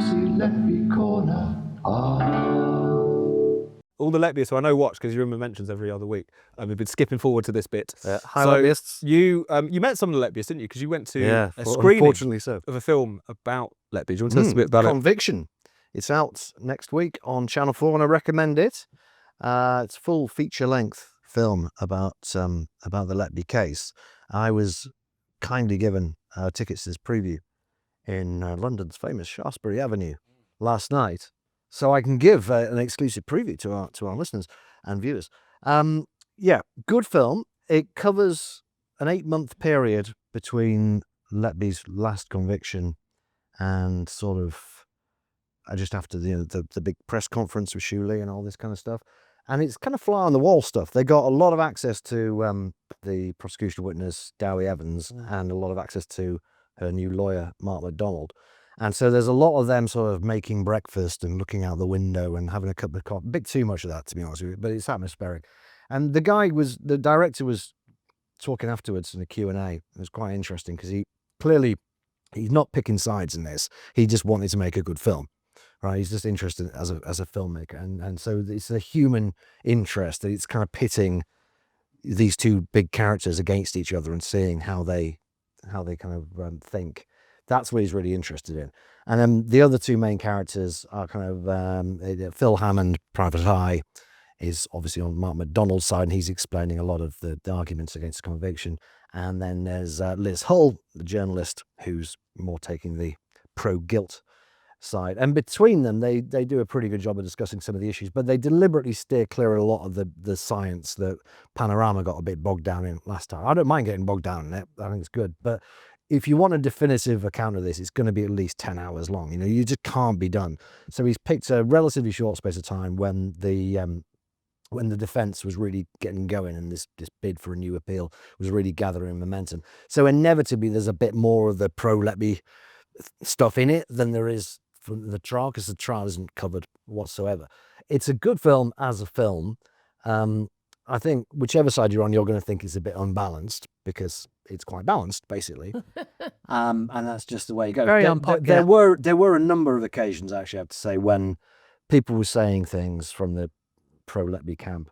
Lucy Letby corner. All the Letbyists who I know watch, because you remember mentions every other week. We've been skipping forward to this bit. Hi, Lettbyists. You met some of the Letbyists, didn't you? Because you went to a screening unfortunately so. of a film about Letby. Do you want to tell us a bit about it? Conviction. It's out next week on Channel 4 and I recommend it. It's a full feature-length film about the Letby case. I was kindly given tickets to this preview in London's famous Shaftesbury Avenue last night, so I can give an exclusive preview to our listeners and viewers. Good film. It covers an 8-month period between Letby's last conviction and sort of just after the big press conference with Shuley and all this kind of stuff. And it's kind of fly on the wall stuff. They got a lot of access to the prosecution witness, Dowie Evans, and a lot of access to her new lawyer, Mark MacDonald. And so there's a lot of them sort of making breakfast and looking out the window and having a cup of coffee. A bit too much of that, to be honest with you, but it's atmospheric. And the director was talking afterwards in the Q&A. It was quite interesting because he's not picking sides in this. He just wanted to make a good film, right? He's just interested as a filmmaker. And so it's a human interest that it's kind of pitting these two big characters against each other and seeing how they kind of think. That's what he's really interested in. And then the other two main characters are kind of Phil Hammond, Private Eye, is obviously on Mark MacDonald's side, and he's explaining a lot of the arguments against conviction. And then there's Liz Hull, the journalist, who's more taking the pro-guilt side. And between them, they do a pretty good job of discussing some of the issues, but they deliberately steer clear of a lot of the science that Panorama got a bit bogged down in last time. I don't mind getting bogged down in it. I think it's good. But if you want a definitive account of this, it's going to be at least 10 hours long. You just can't be done. So he's picked a relatively short space of time when the defence was really getting going and this bid for a new appeal was really gathering momentum. So inevitably, there's a bit more of the pro-Letby stuff in it than there is from the trial, because the trial isn't covered whatsoever. It's a good film as a film. I think whichever side you're on, you're going to think it's a bit unbalanced because it's quite balanced, basically. And that's just the way it goes. Very unpopular. There were a number of occasions, actually, I have to say, when people were saying things from the pro-Letby camp,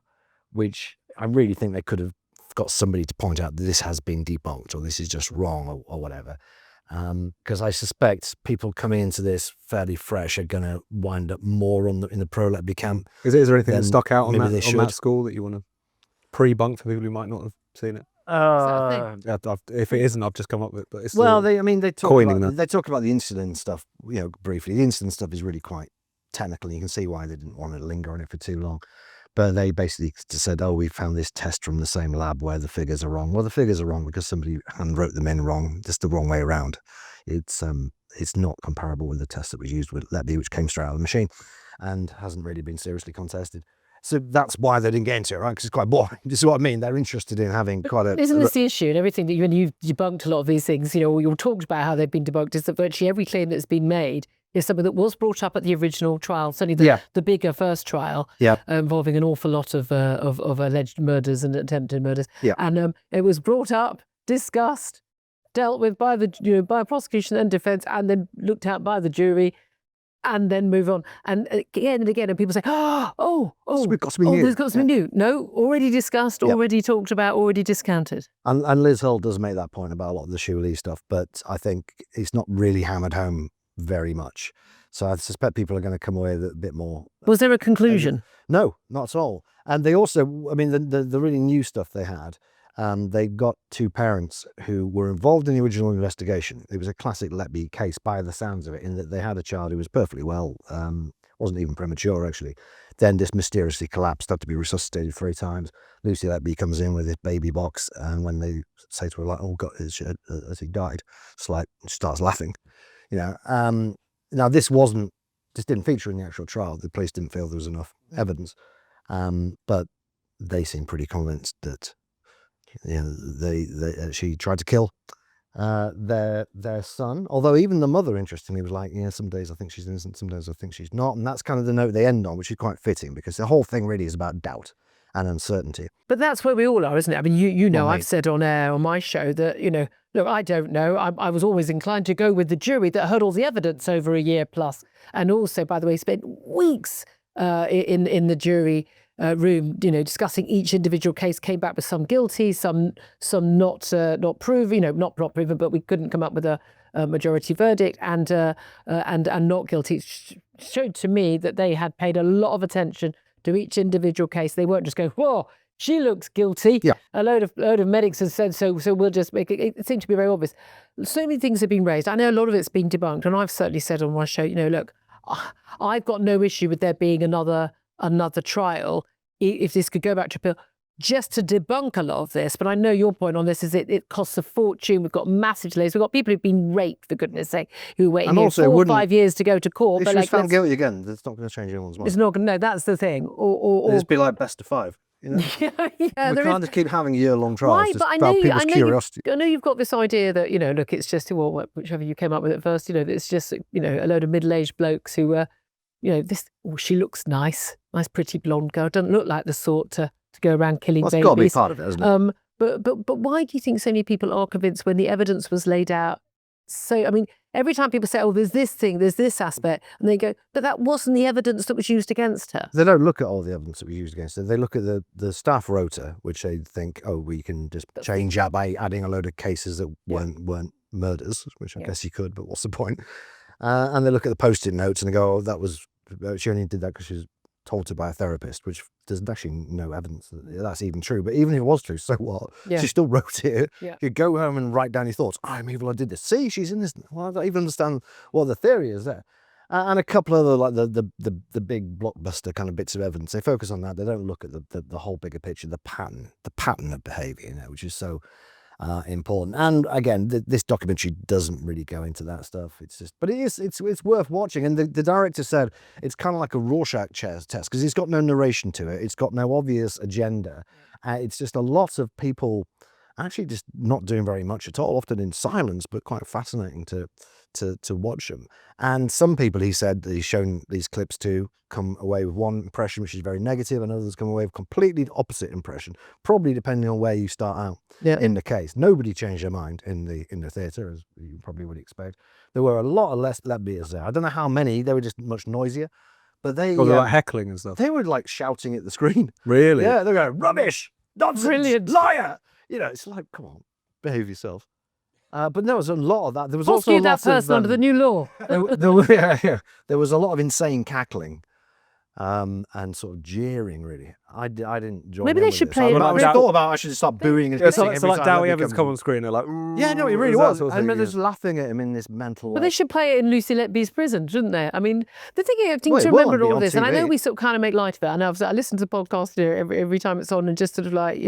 which I really think they could have got somebody to point out that this has been debunked or this is just wrong or whatever. Because I suspect people coming into this fairly fresh are going to wind up more in the pro-Letby camp. Is there anything that stuck out on maybe that score that you want to pre-bunk for people who might not have seen it? If it isn't, I've just come up with it. But it's they talk coining about, they talk about the insulin stuff, briefly. The insulin stuff is really quite technical. You can see why they didn't want to linger on it for too long. But they basically just said, we found this test from the same lab where the figures are wrong. Well, the figures are wrong because somebody handwrote them in wrong, just the wrong way around. It's not comparable with the test that was used with Letby, which came straight out of the machine and hasn't really been seriously contested. So that's why they didn't get into it, right? Because it's quite boring. This is what I mean. They're interested in having Isn't this the issue? And everything that you've debunked a lot of these things, you've talked about how they've been debunked, is that virtually every claim that's been made is something that was brought up at the original trial, certainly the bigger first trial, involving an awful lot of alleged murders and attempted murders. Yeah. And it was brought up, discussed, dealt with by by prosecution and defence, and then looked at by the jury, and then move on. And again and again, and people say, we've got something new. There's got something new. No, already discussed, already talked about, already discounted. And Liz Hull does make that point about a lot of the Shuley stuff, but I think it's not really hammered home very much. So I suspect people are going to come away with a bit more. Was there a conclusion? No, not at all. And they also, the really new stuff they had, they got two parents who were involved in the original investigation. It was a classic Letby case by the sounds of it, in that they had a child who was perfectly well, wasn't even premature actually, then just mysteriously collapsed, had to be resuscitated 3 times. Lucy Letby comes in with this baby box, and when they say to her, like, oh God, has he died? It's like, she starts laughing. Now this didn't feature in the actual trial. The police didn't feel there was enough evidence, but they seem pretty convinced that she tried to kill their son. Although even the mother, interestingly, was like, some days I think she's innocent, some days I think she's not, and that's kind of the note they end on, which is quite fitting because the whole thing really is about doubt and uncertainty. But that's where we all are, isn't it? I mean, I've said on air on my show that, look, I don't know. I was always inclined to go with the jury that heard all the evidence over a year plus, and also, by the way, spent weeks in the jury room, discussing each individual case. Came back with some guilty, some not proven, not proven, but we couldn't come up with a majority verdict, and not guilty. It showed to me that they had paid a lot of attention to each individual case. They weren't just going, whoa, she looks guilty. Yeah. A load of medics have said so we'll just make it. It seemed to be very obvious. So many things have been raised. I know a lot of it's been debunked, and I've certainly said on my show, look, I've got no issue with there being another trial if this could go back to appeal, just to debunk a lot of this. But I know your point on this is it costs a fortune. We've got massive delays. We've got people who've been raped, for goodness sake, who are waiting 4 or 5 years to go to court. If she's found guilty again, that's not going to change anyone's mind. It's not going to, no, that's the thing. Or it'd be like best of 5. Yeah, we can't just keep having year-long trials. Right, just but about people's curiosity. I know you've got this idea that, look, it's just, whichever you came up with it first, it's just, a load of middle-aged blokes who are, she looks nice pretty blonde girl, doesn't look like the sort to go around killing babies. It's got to be part of it, hasn't it? But why do you think so many people are convinced when the evidence was laid out? So, I mean, every time people say, oh, there's this thing, there's this aspect, and they go, but that wasn't the evidence that was used against her. They don't look at all the evidence that was used against her. They look at the staff rota, which they think, oh, we can just change that by adding a load of cases that weren't murders, which I guess you could, but what's the point? And they look at the post-it notes and they go, oh, she only did that because she was told to by a therapist, which there's actually no evidence that that's even true. But even if it was true, so what? Yeah. She still wrote it. Yeah. You go home and write down your thoughts. I'm evil, I did this. See, she's in this. Well, I don't even understand what the theory is there. And a couple other, like the big blockbuster kind of bits of evidence, they focus on that. They don't look at the whole bigger picture, the pattern of behaviour, which is so important. And again, this documentary doesn't really go into that stuff. It's just, but it's worth watching. And the director said it's kind of like a Rorschach test because it's got no narration to it. It's got no obvious agenda. It's just a lot of people actually just not doing very much at all, often in silence, but quite fascinating to watch them. And some people, he said, that he's shown these clips to, come away with one impression which is very negative, and others come away with completely the opposite impression, probably depending on where you start out in the case. Nobody changed their mind in the theatre, as you probably would expect. There were a lot of less lesbians there. I don't know how many. They were just much noisier. But they were like heckling and stuff. They were like shouting at the screen. Really? Yeah, they were going, rubbish, nonsense, brilliant, liar. It's like, come on, behave yourself. But there was a lot of that. There was also a lot that person under the new law. There was a lot of insane cackling, and sort of jeering. Really, I didn't join. Maybe they should play. I thought about I should start booing. Yeah, so like Dowie Evans come on screen, they're like, yeah, no, it really was. I remember just laughing at him in this mental. But they should play it in Lucy Letby's prison, shouldn't they? I mean, the thing I think to remember all this, and I know we sort of kind of make light of it. I know I listen to the podcast every time it's on, and just sort of like,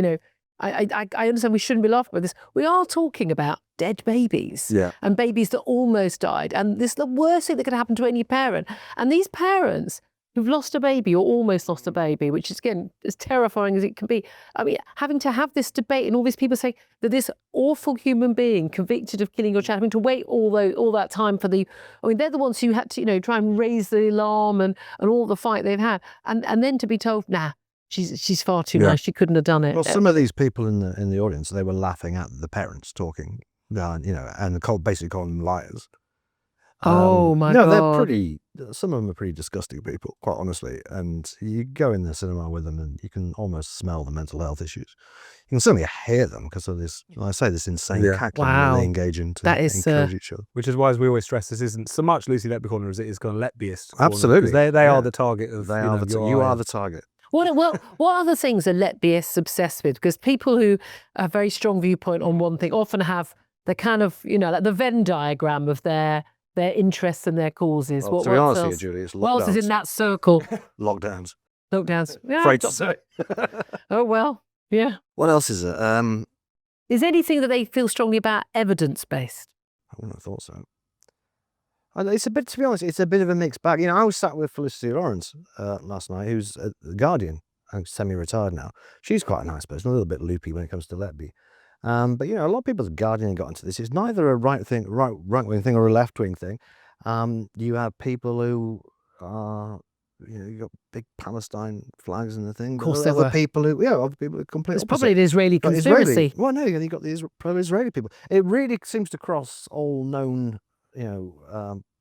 I understand we shouldn't be laughing about this. We are talking about dead babies and babies that almost died. And this is the worst thing that could happen to any parent. And these parents who've lost a baby or almost lost a baby, which is, again, as terrifying as it can be. I mean, having to have this debate and all these people say that this awful human being convicted of killing your child, having to wait all that time for they're the ones who had to, try and raise the alarm and all the fight they've had. And then to be told, nah, she's far too nice. She couldn't have done it. Well, some of these people in the audience, they were laughing at the parents talking, and basically calling them liars. Oh my God! No, some of them are pretty disgusting people, quite honestly. And you go in the cinema with them, and you can almost smell the mental health issues. You can certainly hear them because of this. I say this insane cackling that they engage in to encourage each other. Which is why, as we always stress, this isn't so much Lucy Letby Corner as it is kind of Letbyist. Absolutely, because they are the target of. You are the target. What other things are Lettbyists obsessed with? Because people who have a very strong viewpoint on one thing often have the kind of, like the Venn diagram of their interests and their causes. Well, to be honest with you, Julie, it's lockdowns. What else is in that circle? Lockdowns. Yeah, afraid to say. Oh, well, yeah. What else is it? Is anything that they feel strongly about evidence-based? I wouldn't have thought so. It's a bit, to be honest, it's a bit of a mixed bag. I was sat with Felicity Lawrence last night, who's the Guardian, semi-retired now. She's quite a nice person, a little bit loopy when it comes to Letby. But a lot of people at the Guardian got into this. It's neither a right wing thing or a left wing thing. You have people who are you got big Palestine flags and the thing. Of course, other people who completely. It's probably an Israeli conspiracy. Well, no, you got the pro-Israeli people. It really seems to cross all known,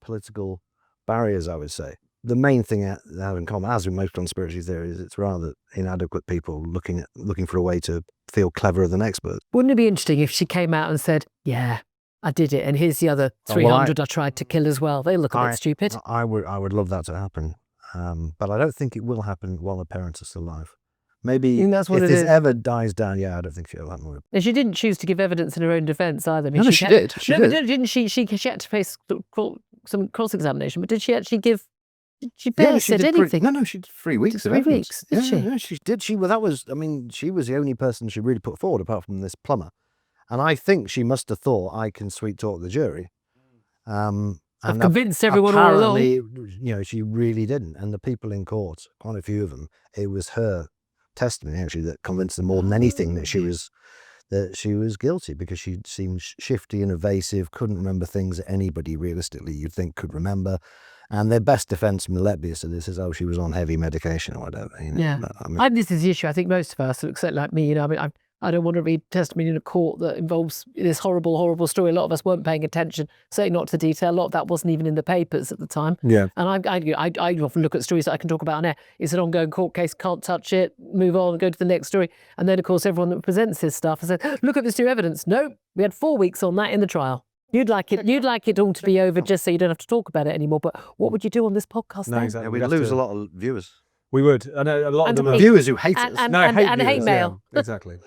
political barriers, I would say. The main thing they have in common, as with most conspiracy theories, it's rather inadequate people looking for a way to feel cleverer than experts. Wouldn't it be interesting if she came out and said, "Yeah, I did it, and here's the other 300 I tried to kill as well"? They look a bit stupid. I would love that to happen, but I don't think it will happen while the parents are still alive. Maybe if this ever dies down, I don't think she'll happen. And she didn't choose to give evidence in her own defence either. I mean, no, she did. She did. Didn't she? She had to face some cross-examination, but did she actually give? She barely said anything. No, she did 3 weeks of 3 evidence. weeks, did she? Yeah, she did. She was the only person she really put forward apart from this plumber. And I think she must have thought, I can sweet talk the jury. I've convinced everyone all along. Apparently, she really didn't. And the people in court, quite a few of them, it was her testimony actually that convinced them more than anything that she was guilty, because she seemed shifty and evasive, couldn't remember things that anybody realistically you'd think could remember. And their best defence from Letby is, she was on heavy medication or whatever. Yeah. But, this is the issue. I think most of us, except like me, I don't want to read testimony in a court that involves this horrible, horrible story. A lot of us weren't paying attention, certainly not to detail. A lot of that wasn't even in the papers at the time. Yeah. And I often look at stories that I can talk about on air. It's an ongoing court case, can't touch it, move on, go to the next story. And then, of course, everyone that presents this stuff has said, look at this new evidence. No, we had 4 weeks on that in the trial. You'd like it all to be over just so you don't have to talk about it anymore. But what would you do on this podcast then? Exactly. We'd lose a lot of viewers. We would. I know a lot of them are viewers who hate us. And hate mail. Yeah, exactly.